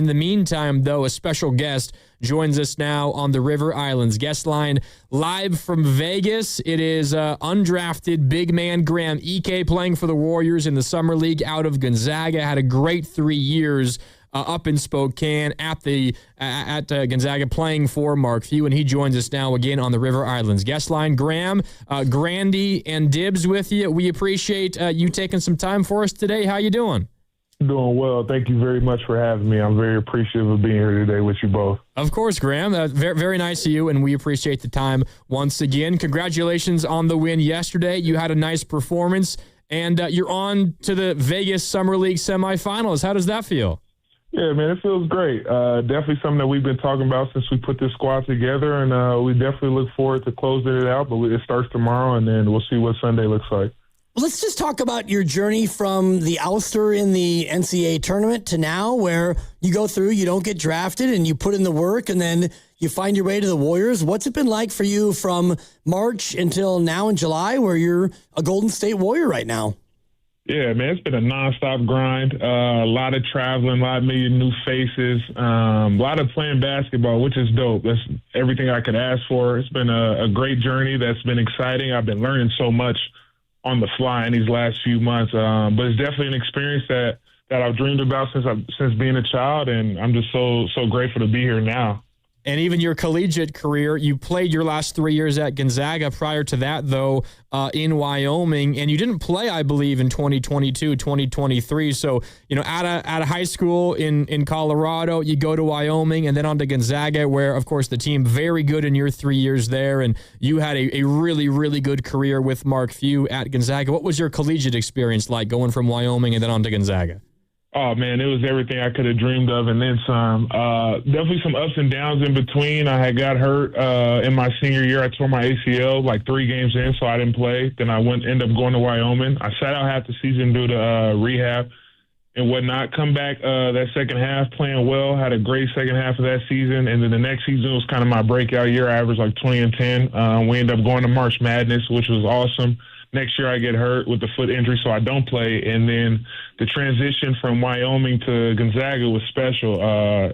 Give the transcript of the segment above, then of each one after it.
In the meantime, though, a special guest joins us now on the River Islands guest line live from Vegas. It is undrafted big man Graham Ike playing for the Warriors in the Summer League out of Gonzaga. Had a great 3 years up in Spokane at Gonzaga playing for Mark Few, and he joins us now again on the River Islands guest line. Graham, Grandy, and Dibs with you. We appreciate you taking some time for us today. How you doing? Doing well. Thank you very much for having me. I'm very appreciative of being here today with you both. Of course, Graham. Very, very nice of you, and we appreciate the time once again. Congratulations on the win yesterday. You had a nice performance, and you're on to the Vegas Summer League semifinals. How does that feel? Yeah, man, it feels great. Definitely something that we've been talking about since we put this squad together, and we definitely look forward to closing it out, but it starts tomorrow, and then we'll see what Sunday looks like. Well, let's just talk about your journey from the ouster in the NCAA tournament to now, where you go through, you don't get drafted, and you put in the work, and then you find your way to the Warriors. What's it been like for you from March until now in July, where you're a Golden State Warrior right now? Yeah, man, it's been a nonstop grind. A lot of traveling, a lot of meeting new faces, a lot of playing basketball, which is dope. That's everything I could ask for. It's been a great journey that's been exciting. I've been learning so much on the fly in these last few months. But it's definitely an experience that I've dreamed about since being a child, and I'm just so grateful to be here now. And even your collegiate career, you played your last 3 years at Gonzaga. Prior to that, though, in Wyoming, and you didn't play, I believe, in 2022, 2023. So, out of high school in Colorado, you go to Wyoming and then on to Gonzaga, where, of course, the team very good in your 3 years there, and you had a really, really good career with Mark Few at Gonzaga. What was your collegiate experience like going from Wyoming and then on to Gonzaga? Oh, man, it was everything I could have dreamed of and then some. Definitely some ups and downs in between. I had got hurt in my senior year. I tore my ACL like 3 games in, so I didn't play. Then I ended up going to Wyoming. I sat out half the season due to rehab and whatnot. Come back that second half playing well. Had a great second half of that season. And then the next season was kind of my breakout year. I averaged like 20 and 10. We ended up going to March Madness, which was awesome. Next year I get hurt with the foot injury, so I don't play. And then the transition from Wyoming to Gonzaga was special.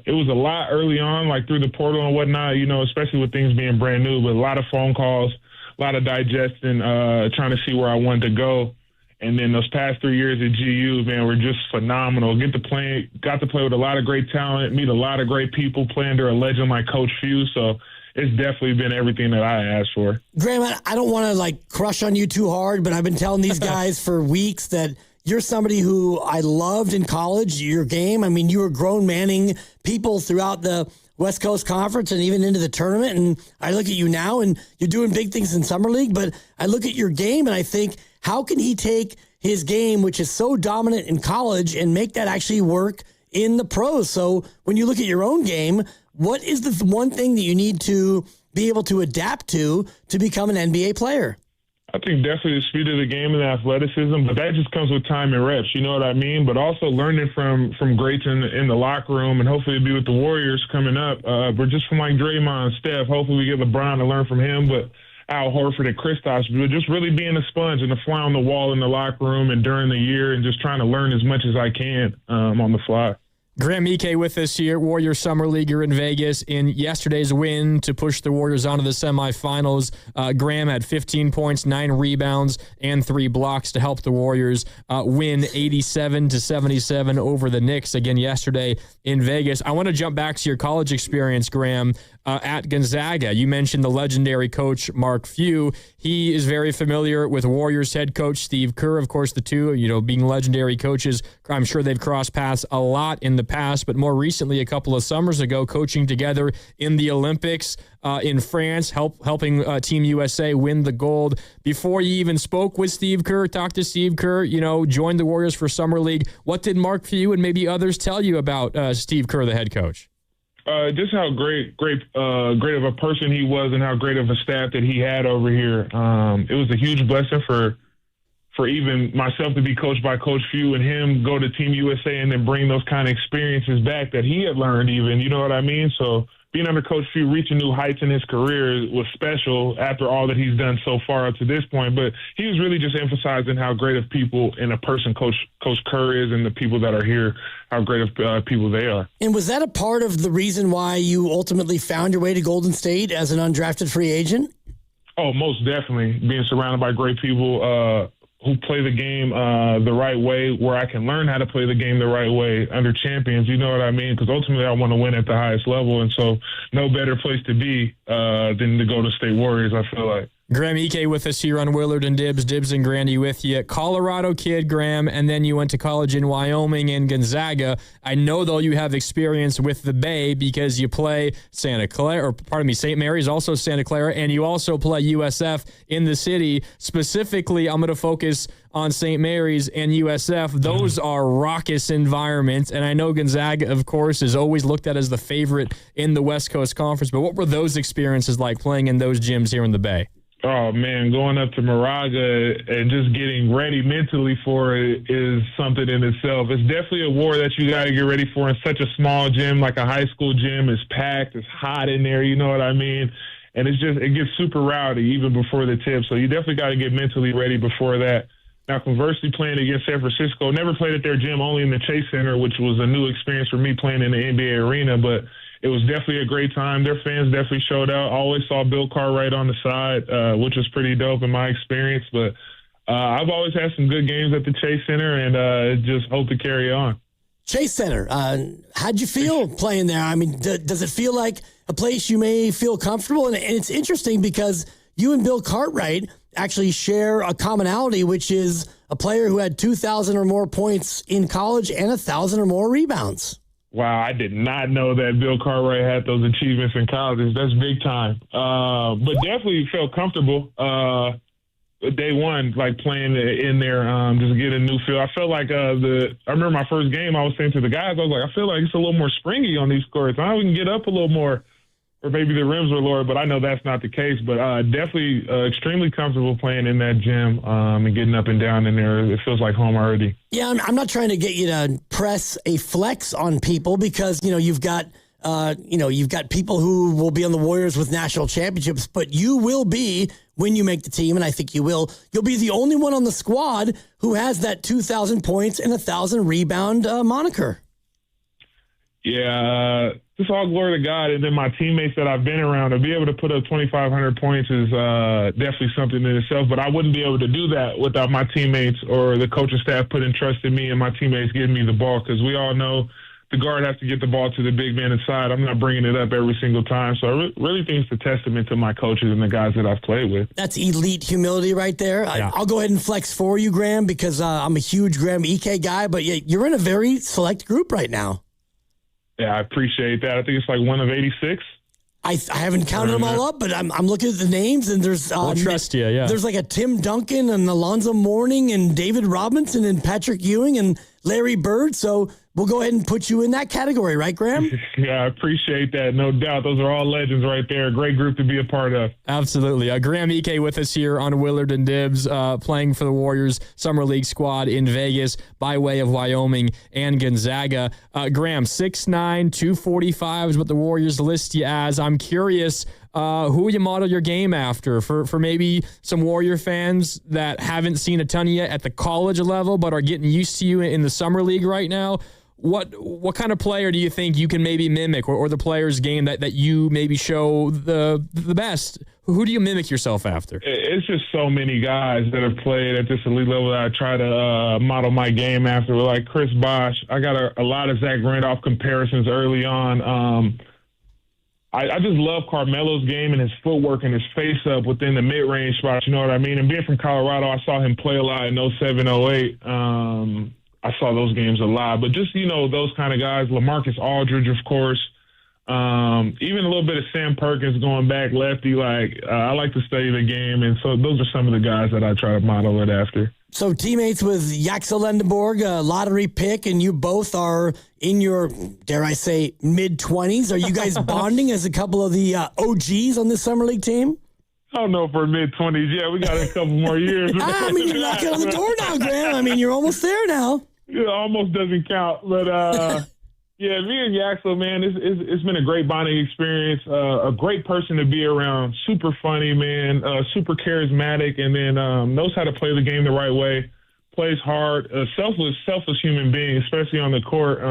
It was a lot early on, like through the portal and whatnot, especially with things being brand new, but a lot of phone calls, a lot of digesting, trying to see where I wanted to go. And then those past 3 years at GU, man, were just phenomenal. Got to play with a lot of great talent, meet a lot of great people, play under a legend like Coach Few. So it's definitely been everything that I asked for. Graham, I don't want to crush on you too hard, but I've been telling these guys for weeks that you're somebody who I loved in college, your game. I mean, you were grown manning people throughout the West Coast Conference and even into the tournament. And I look at you now and you're doing big things in Summer League, but I look at your game and I think, how can he take his game, which is so dominant in college, and make that actually work in the pros? So when you look at your own game, what is the one thing that you need to be able to adapt to become an NBA player? I think definitely the speed of the game and the athleticism, but that just comes with time and reps, you know what I mean? But also learning from greats in the locker room, and hopefully be with the Warriors coming up. But just from like Draymond, Steph, hopefully we get LeBron to learn from him, but Al Horford and Kristaps, but just really being a sponge and a fly on the wall in the locker room and during the year, and just trying to learn as much as I can on the fly. Graham Ike with us here, Warriors Summer Leaguer in Vegas. In yesterday's win to push the Warriors onto the semifinals, Graham had 15 points, 9 rebounds, and 3 blocks to help the Warriors win 87-77 over the Knicks again yesterday in Vegas. I want to jump back to your college experience, Graham, at Gonzaga. You mentioned the legendary coach, Mark Few. He is very familiar with Warriors head coach Steve Kerr. Of course, the two, being legendary coaches, I'm sure they've crossed paths a lot in the past, but more recently, a couple of summers ago, coaching together in the Olympics in France, helping Team USA win the gold. Before you even spoke with Steve Kerr, talked to Steve Kerr, joined the Warriors for Summer League, what did Mark Few and maybe others tell you about Steve Kerr, the head coach? Just how great of a person he was, and how great of a staff that he had over here. It was a huge blessing for for even myself to be coached by Coach Few and him go to Team USA and then bring those kind of experiences back that he had learned even, you know what I mean? So being under Coach Few, reaching new heights in his career was special after all that he's done so far up to this point. But he was really just emphasizing how great of people and a person Coach Kerr is, and the people that are here, how great of people they are. And was that a part of the reason why you ultimately found your way to Golden State as an undrafted free agent? Oh, most definitely. Being surrounded by great people who play the game the right way, where I can learn how to play the game the right way under champions, you know what I mean? Because ultimately I want to win at the highest level, and so no better place to be than the Golden State Warriors, I feel like. Graham Ike with us here on Willard and Dibs. Dibs and Grandy with you. Colorado kid, Graham, and then you went to college in Wyoming and Gonzaga. I know, though, you have experience with the Bay because you play St. Mary's, also Santa Clara, and you also play USF in the city. Specifically, I'm going to focus on St. Mary's and USF. Those are raucous environments, and I know Gonzaga, of course, is always looked at as the favorite in the West Coast Conference, but what were those experiences like playing in those gyms here in the Bay? Oh, man, going up to Moraga and just getting ready mentally for it is something in itself. It's definitely a war that you got to get ready for in such a small gym, like a high school gym. It's packed. It's hot in there. You know what I mean? And it gets super rowdy even before the tip. So you definitely got to get mentally ready before that. Now, conversely, playing against San Francisco, never played at their gym, only in the Chase Center, which was a new experience for me playing in the NBA arena. But it was definitely a great time. Their fans definitely showed out. I always saw Bill Cartwright on the side, which was pretty dope in my experience. But I've always had some good games at the Chase Center, and just hope to carry on. Chase Center, how'd you feel playing there? I mean, does it feel like a place you may feel comfortable? And it's interesting because you and Bill Cartwright actually share a commonality, which is a player who had 2,000 or more points in college and 1,000 or more rebounds. Wow, I did not know that Bill Cartwright had those achievements in college. That's big time. But definitely felt comfortable day one, like playing in there, just get a new feel. I felt like I remember my first game, I was saying to the guys, I was like, I feel like it's a little more springy on these courts. I can get up a little more, or maybe the rims were lower, but I know that's not the case. But definitely extremely comfortable playing in that gym and getting up and down in there. It feels like home already. Yeah, I'm not trying to get you to press a flex on people because, you've got people who will be on the Warriors with national championships, but you will be, when you make the team, and I think you'll be the only one on the squad who has that 2,000 points and 1,000 rebound moniker. Yeah, just all glory to God. And then my teammates that I've been around, to be able to put up 2,500 points is definitely something in itself. But I wouldn't be able to do that without my teammates or the coaching staff putting trust in me and my teammates giving me the ball, because we all know the guard has to get the ball to the big man inside. I'm not bringing it up every single time. So I really think it's a testament to my coaches and the guys that I've played with. That's elite humility right there. Yeah. I'll go ahead and flex for you, Graham, because I'm a huge Graham Ike guy, but you're in a very select group right now. Yeah, I appreciate that. I think it's like one of 86. I haven't counted them all up, but I'm looking at the names, and there's I'll trust you, yeah. There's like a Tim Duncan and Alonzo Mourning and David Robinson and Patrick Ewing and Larry Bird. So we'll go ahead and put you in that category, right, Graham? Yeah, I appreciate that. No doubt. Those are all legends right there. Great group to be a part of. Absolutely. Graham Ike with us here on Willard and Dibs, playing for the Warriors Summer League squad in Vegas by way of Wyoming and Gonzaga. Graham, 6'9", 245 is what the Warriors list you as. I'm curious, who you model your game after for maybe some Warrior fans that haven't seen a ton yet at the college level but are getting used to you in the Summer League right now. What kind of player do you think you can maybe mimic or the player's game that you maybe show the best? Who do you mimic yourself after? It's just so many guys that have played at this elite level that I try to model my game after, like Chris Bosh. I got a lot of Zach Randolph comparisons early on. I just love Carmelo's game and his footwork and his face-up within the mid-range spots, you know what I mean? And being from Colorado, I saw him play a lot in 07, 08. I saw those games a lot. But just, those kind of guys, LaMarcus Aldridge, of course, even a little bit of Sam Perkins going back lefty. I like to study the game. And so those are some of the guys that I try to model it after. So teammates with Yaxel Lendenborg, a lottery pick, and you both are in your, dare I say, mid-20s. Are you guys bonding as a couple of the OGs on this Summer League team? I don't know if we're mid-20s. Yeah, we got a couple more years. I mean, you're knocking on the door now, Graham. I mean, you're almost there now. Yeah, almost doesn't count. But, yeah, me and Yaxel, man, it's been a great bonding experience. A great person to be around. Super funny, man. Super charismatic, and then knows how to play the game the right way. Plays hard. A selfless human being, especially on the court.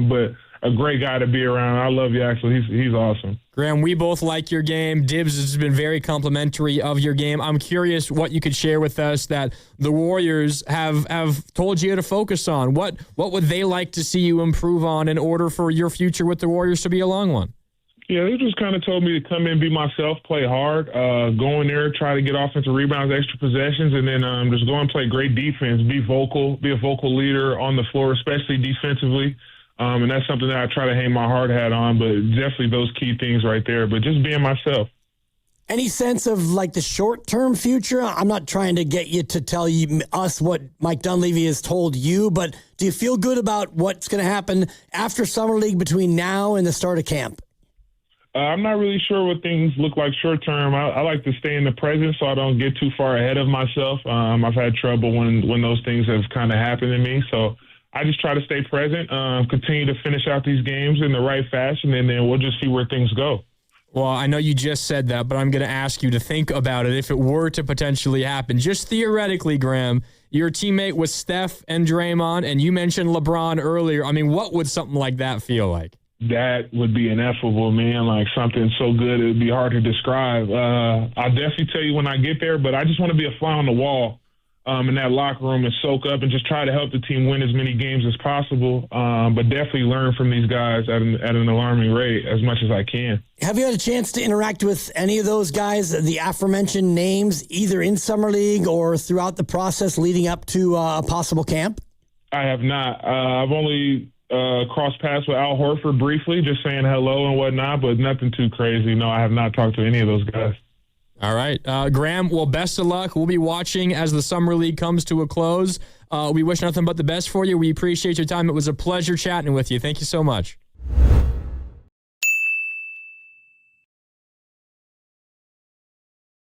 But a great guy to be around. I love Yaxel. He's awesome. Graham, we both like your game. Dibs has been very complimentary of your game. I'm curious what you could share with us that the Warriors have told you to focus on. What would they like to see you improve on in order for your future with the Warriors to be a long one? Yeah, they just kind of told me to come in, be myself, play hard, go in there, try to get offensive rebounds, extra possessions, and then just go and play great defense, be a vocal leader on the floor, especially defensively. And that's something that I try to hang my hard hat on, but definitely those key things right there. But just being myself. Any sense of like the short-term future? I'm not trying to get you to tell us what Mike Dunleavy has told you, but do you feel good about what's going to happen after Summer League between now and the start of camp? I'm not really sure what things look like short-term. I like to stay in the present so I don't get too far ahead of myself. I've had trouble when those things have kind of happened to me, so I just try to stay present, continue to finish out these games in the right fashion, and then we'll just see where things go. Well, I know you just said that, but I'm going to ask you to think about it if it were to potentially happen. Just theoretically, Graham, your teammate was Steph and Draymond, and you mentioned LeBron earlier. I mean, what would something like that feel like? That would be ineffable, man, like something so good it would be hard to describe. I'll definitely tell you when I get there, but I just want to be a fly on the wall in that locker room and soak up and just try to help the team win as many games as possible, but definitely learn from these guys at an alarming rate as much as I can. Have you had a chance to interact with any of those guys, the aforementioned names, either in Summer League or throughout the process leading up to a possible camp? I have not. I've only crossed paths with Al Horford briefly, just saying hello and whatnot, but nothing too crazy. No, I have not talked to any of those guys. All right. Graham, well, best of luck. We'll be watching as the Summer League comes to a close. We wish nothing but the best for you. We appreciate your time. It was a pleasure chatting with you. Thank you so much.